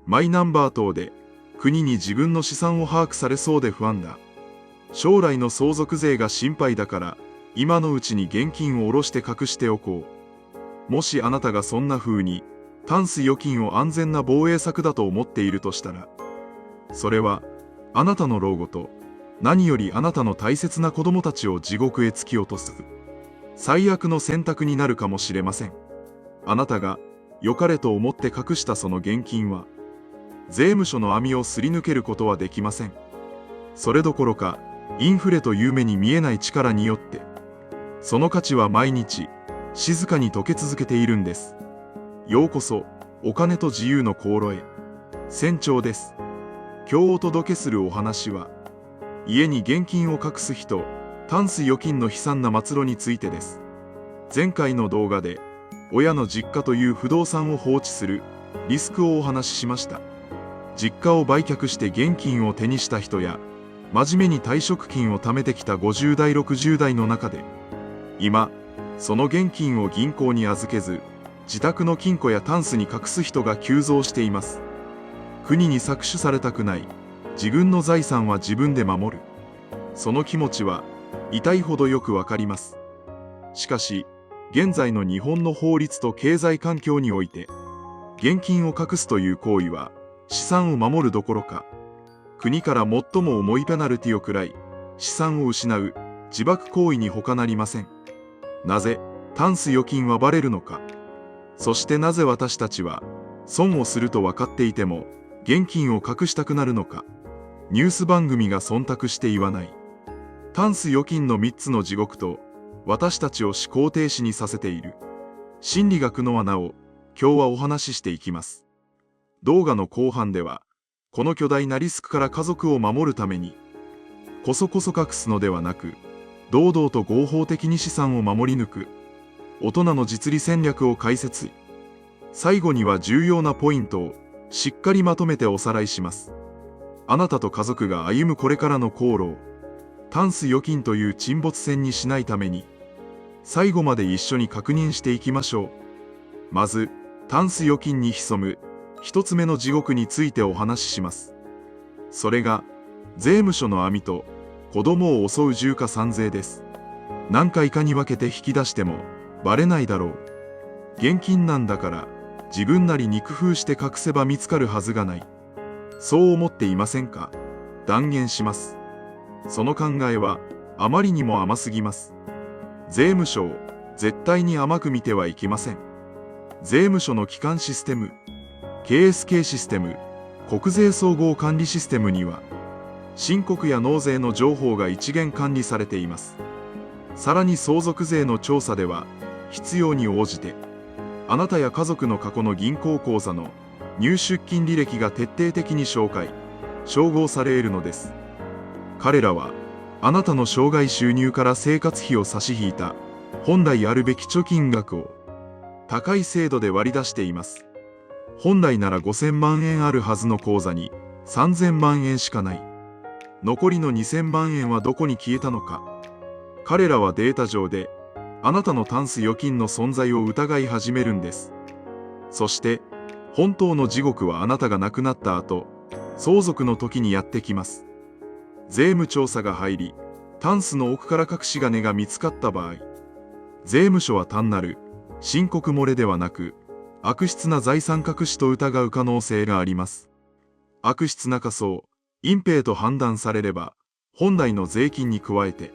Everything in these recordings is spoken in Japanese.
マイナンバー等で国に自分の資産を把握されそうで不安だ。将来の相続税が心配だから、今のうちに現金を下ろして隠しておこう。もしあなたがそんな風に、タンス預金を安全な防衛策だと思っているとしたら、それは、あなたの老後と、何よりあなたの大切な子供たちを地獄へ突き落とす、最悪の選択になるかもしれません。あなたが、良かれと思って隠したその現金は、税務署の網をすり抜けることはできません。それどころか、インフレという目に見えない力によって、その価値は毎日、静かに溶け続けているんです。ようこそ、お金と自由の航路へ。船長です。今日お届けするお話は、家に現金を隠す人、タンス預金の悲惨な末路についてです。前回の動画で、親の実家という不動産を放置するリスクをお話ししました。実家を売却して現金を手にした人や、真面目に退職金を貯めてきた50代60代の中で、今、その現金を銀行に預けず、自宅の金庫やタンスに隠す人が急増しています。国に搾取されたくない、自分の財産は自分で守る。その気持ちは、痛いほどよくわかります。しかし、現在の日本の法律と経済環境において、現金を隠すという行為は、資産を守るどころか、国から最も重いペナルティを食らい、資産を失う自爆行為に他なりません。なぜ、タンス預金はバレるのか。そしてなぜ私たちは、損をすると分かっていても、現金を隠したくなるのか。ニュース番組が忖度して言わない。タンス預金の3つの地獄と、私たちを思考停止にさせている。心理学の穴を、今日はお話ししていきます。動画の後半では、この巨大なリスクから家族を守るために、こそこそ隠すのではなく、堂々と合法的に資産を守り抜く、大人の実利戦略を解説。最後には重要なポイントをしっかりまとめておさらいします。あなたと家族が歩むこれからの航路を、タンス預金という沈没船にしないために、最後まで一緒に確認していきましょう。まず、タンス預金に潜む、一つ目の地獄についてお話しします。それが、税務署の網と子供を襲う重加算税です。何回かに分けて引き出してもバレないだろう。現金なんだから自分なりに工夫して隠せば見つかるはずがない。そう思っていませんか？断言します。その考えはあまりにも甘すぎます。税務署を絶対に甘く見てはいけません。税務署の基幹システム、KSK システム、国税総合管理システムには、申告や納税の情報が一元管理されています。さらに相続税の調査では、必要に応じて、あなたや家族の過去の銀行口座の入出金履歴が徹底的に照合されるのです。彼らは、あなたの生涯収入から生活費を差し引いた、本来あるべき貯金額を、高い精度で割り出しています。本来なら5000万円あるはずの口座に3000万円しかない。残りの2000万円はどこに消えたのか。彼らはデータ上であなたのタンス預金の存在を疑い始めるんです。そして本当の地獄はあなたが亡くなった後、相続の時にやってきます。税務調査が入り、タンスの奥から隠し金が見つかった場合、税務署は単なる申告漏れではなく、悪質な財産隠しと疑う可能性があります。悪質な仮装、隠蔽と判断されれば、本来の税金に加えて、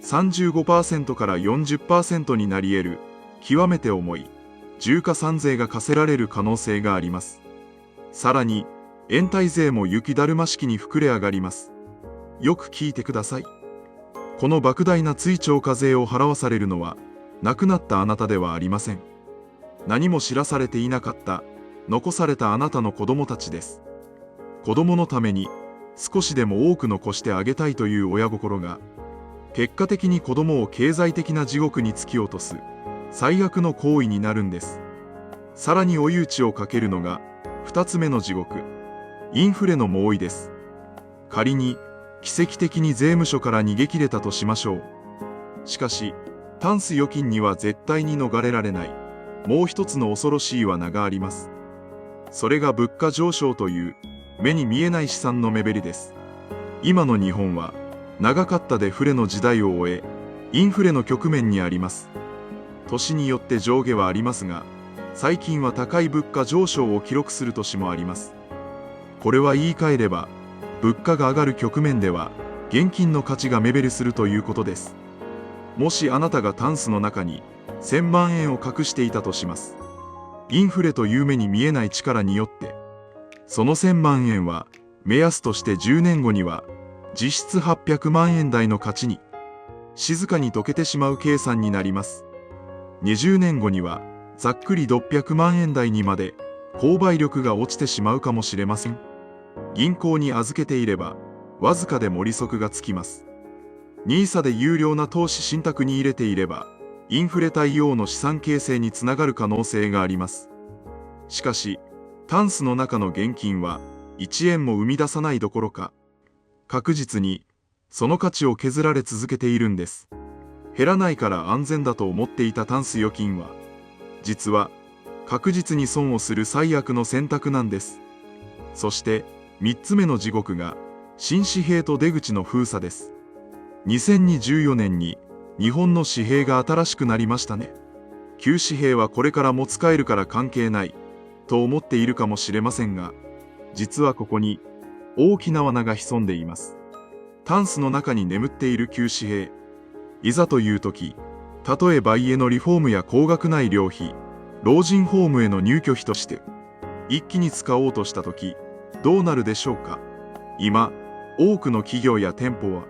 35% から 40% になり得る、極めて重い、重加算税が課せられる可能性があります。さらに、延滞税も雪だるま式に膨れ上がります。よく聞いてください。この莫大な追徴課税を払わされるのは、亡くなったあなたではありません。何も知らされていなかった、残されたあなたの子供たちです。子供のために、少しでも多く残してあげたいという親心が、結果的に子供を経済的な地獄に突き落とす、最悪の行為になるんです。さらに追い打ちをかけるのが、二つ目の地獄、インフレの猛威です。仮に、奇跡的に税務署から逃げ切れたとしましょう。しかし、タンス預金には絶対に逃れられない、もう一つの恐ろしい罠があります。それが物価上昇という目に見えない資産の目減りです。今の日本は長かったデフレの時代を終え、インフレの局面にあります。年によって上下はありますが、最近は高い物価上昇を記録する年もあります。これは言い換えれば、物価が上がる局面では現金の価値が目減りするということです。もしあなたがタンスの中に1000万円を隠していたとします。インフレという目に見えない力によって、その1000万円は目安として10年後には実質800万円台の価値に静かに溶けてしまう計算になります。20年後にはざっくり600万円台にまで購買力が落ちてしまうかもしれません。銀行に預けていればわずかでも利息がつきます。NISA で有料な投資信託に入れていればインフレ対応の資産形成につながる可能性があります。しかし、タンスの中の現金は1円も生み出さないどころか、確実にその価値を削られ続けているんです。減らないから安全だと思っていたタンス預金は、実は確実に損をする最悪の選択なんです。そして3つ目の地獄が新紙幣と出口の封鎖です。2024年に日本の紙幣が新しくなりましたね。旧紙幣はこれからも使えるから関係ないと思っているかもしれませんが、実はここに大きな罠が潜んでいます。タンスの中に眠っている旧紙幣。いざという時、例えば家のリフォームや高額な医療費、老人ホームへの入居費として一気に使おうとした時、どうなるでしょうか。今、多くの企業や店舗は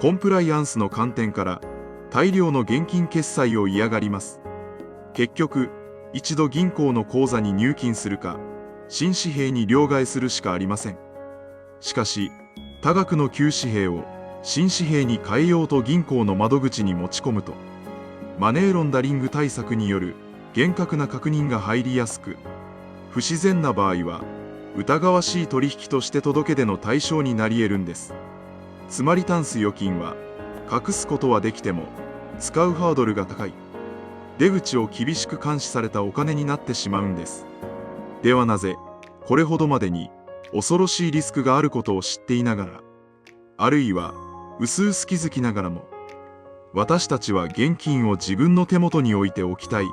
コンプライアンスの観点から大量の現金決済を嫌がります。結局、一度銀行の口座に入金するか、新紙幣に両替するしかありません。しかし、多額の旧紙幣を新紙幣に変えようと銀行の窓口に持ち込むと、マネーロンダリング対策による厳格な確認が入りやすく、不自然な場合は疑わしい取引として届け出の対象になり得るんです。つまりタンス預金は隠すことはできても使うハードルが高い、出口を厳しく監視されたお金になってしまうんです。ではなぜこれほどまでに恐ろしいリスクがあることを知っていながら、あるいは薄々気づきながらも、私たちは現金を自分の手元に置いておきたい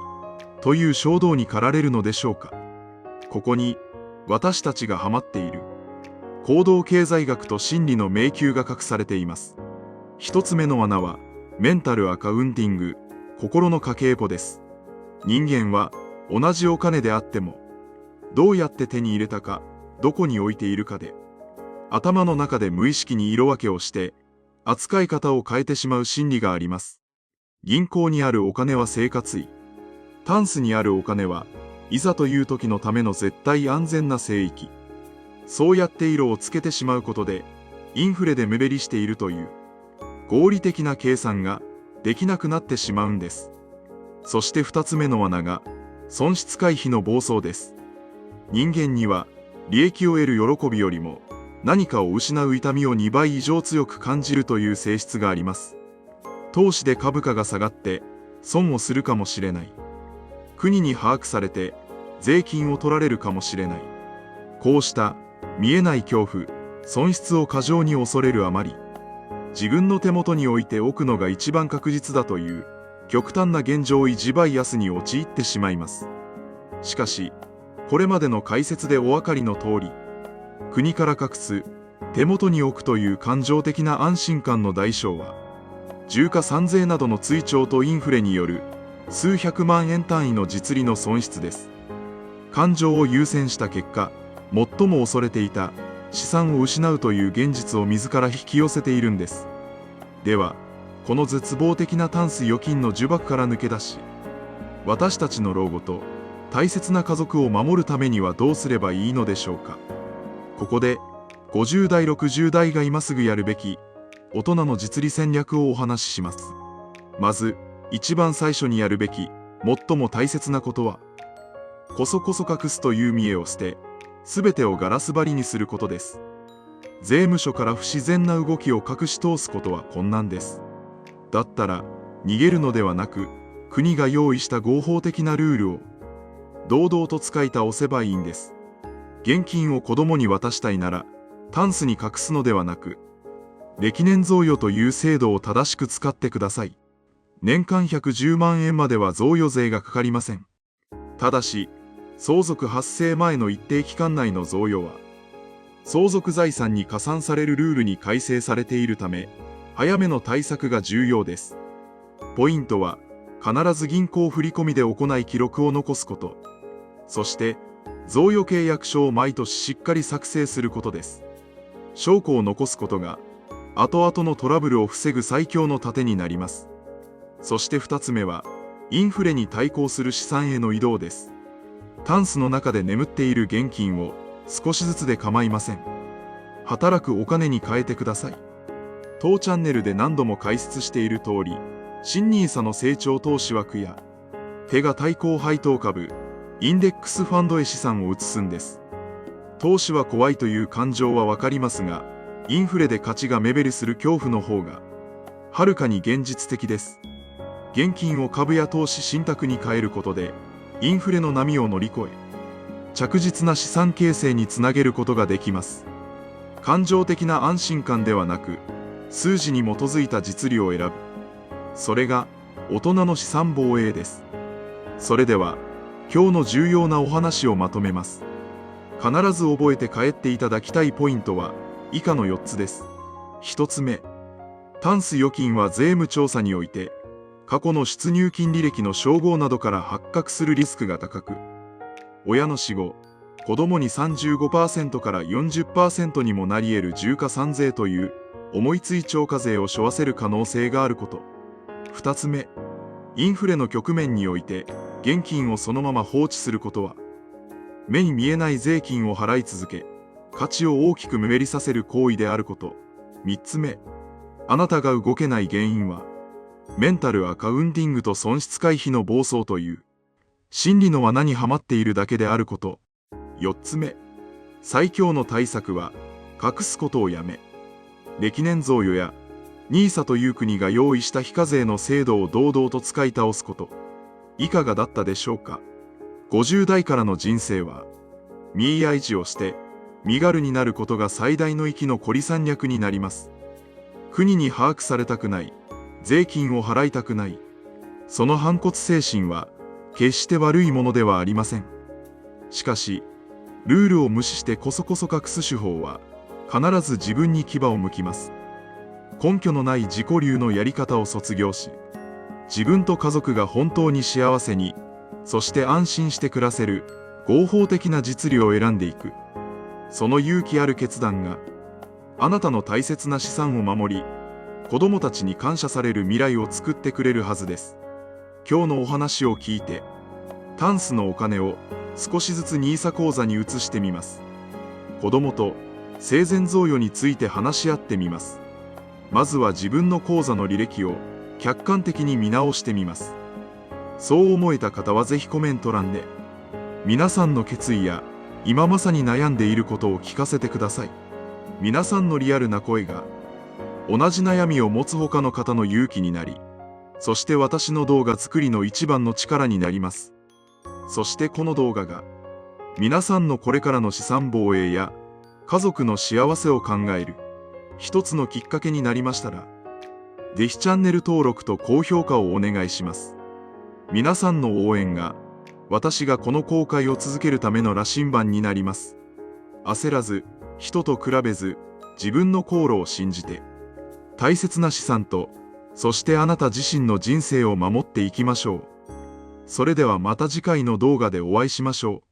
という衝動に駆られるのでしょうか。ここに私たちがハマっている行動経済学と心理の迷宮が隠されています。一つ目の罠はメンタルアカウンティング、心の家計簿です。人間は同じお金であっても、どうやって手に入れたか、どこに置いているかで、頭の中で無意識に色分けをして、扱い方を変えてしまう心理があります。銀行にあるお金は生活費。タンスにあるお金はいざという時のための絶対安全な聖域。そうやって色をつけてしまうことで、インフレで目減りしているという合理的な計算ができなくなってしまうんです。そして二つ目の罠が損失回避の暴走です。人間には利益を得る喜びよりも何かを失う痛みを2倍以上強く感じるという性質があります。投資で株価が下がって損をするかもしれない。国に把握されて税金を取られるかもしれない。こうした見えない恐怖、損失を過剰に恐れるあまり、自分の手元に置いておくのが一番確実だという極端な現状維持バイアスに陥ってしまいます。しかし、これまでの解説でお分かりの通り、国から隠す、手元に置くという感情的な安心感の代償は、重加算税などの追徴とインフレによる数百万円単位の実利の損失です。感情を優先した結果、最も恐れていた資産を失うという現実を自ら引き寄せているんです。では、この絶望的なタンス預金の呪縛から抜け出し、私たちの老後と大切な家族を守るためにはどうすればいいのでしょうか。ここで50代60代が今すぐやるべき大人の実利戦略をお話しします。まず一番最初にやるべき最も大切なことは、こそこそ隠すという見栄を捨て、すべてをガラス張りにすることです。税務署から不自然な動きを隠し通すことは困難です。だったら逃げるのではなく、国が用意した合法的なルールを堂々と使い倒せばいいんです。現金を子供に渡したいなら、タンスに隠すのではなく、歴年贈与という制度を正しく使ってください。年間110万円までは贈与税がかかりません。ただし、相続発生前の一定期間内の贈与は、相続財産に加算されるルールに改正されているため、早めの対策が重要です。ポイントは、必ず銀行振込で行い記録を残すこと。そして、贈与契約書を毎年しっかり作成することです。証拠を残すことが、後々のトラブルを防ぐ最強の盾になります。そして2つ目は、インフレに対抗する資産への移動です。タンスの中で眠っている現金を少しずつで構いません。働くお金に変えてください。当チャンネルで何度も解説している通り、新NISAの成長投資枠や、手が対抗配当株、インデックスファンドへ資産を移すんです。投資は怖いという感情はわかりますが、インフレで価値が目減りする恐怖の方が、はるかに現実的です。現金を株や投資信託に変えることで、インフレの波を乗り越え、着実な資産形成につなげることができます。感情的な安心感ではなく、数字に基づいた実利を選ぶ。それが、大人の資産防衛です。それでは、今日の重要なお話をまとめます。必ず覚えて帰っていただきたいポイントは、以下の4つです。1つ目、タンス預金は税務調査において、過去の出入金履歴の照合などから発覚するリスクが高く、親の死後、子供に 35% から 40% にもなり得る重加算税という重い追徴課税を背負わせる可能性があること。2つ目、インフレの局面において現金をそのまま放置することは、目に見えない税金を払い続け、価値を大きく目減りさせる行為であること。3つ目、あなたが動けない原因は、メンタルアカウンティングと損失回避の暴走という、心理の罠にはまっているだけであること。4つ目、最強の対策は、隠すことをやめ、歴年贈与や、NISAという国が用意した非課税の制度を堂々と使い倒すこと。いかがだったでしょうか。50代からの人生は、見合い地をして、身軽になることが最大の息の孤立山脈になります。国に把握されたくない、税金を払いたくない、その反骨精神は、決して悪いものではありません。しかし、ルールを無視してこそこそ隠す手法は、必ず自分に牙を向きます。根拠のない自己流のやり方を卒業し、自分と家族が本当に幸せに、そして安心して暮らせる合法的な実利を選んでいく。その勇気ある決断が、あなたの大切な資産を守り、子供たちに感謝される未来を作ってくれるはずです。今日のお話を聞いて、タンスのお金を少しずつNISA口座に移してみます。子供と生前贈与について話し合ってみます。まずは自分の口座の履歴を客観的に見直してみます。そう思えた方はぜひコメント欄で、皆さんの決意や今まさに悩んでいることを聞かせてください。皆さんのリアルな声が、同じ悩みを持つ他の方の勇気になり、そして私の動画作りの一番の力になります。そしてこの動画が、皆さんのこれからの資産防衛や、家族の幸せを考える、一つのきっかけになりましたら、ぜひチャンネル登録と高評価をお願いします。皆さんの応援が、私がこの公開を続けるための羅針盤になります。焦らず、人と比べず、自分の航路を信じて、大切な資産と、そしてあなた自身の人生を守っていきましょう。それではまた次回の動画でお会いしましょう。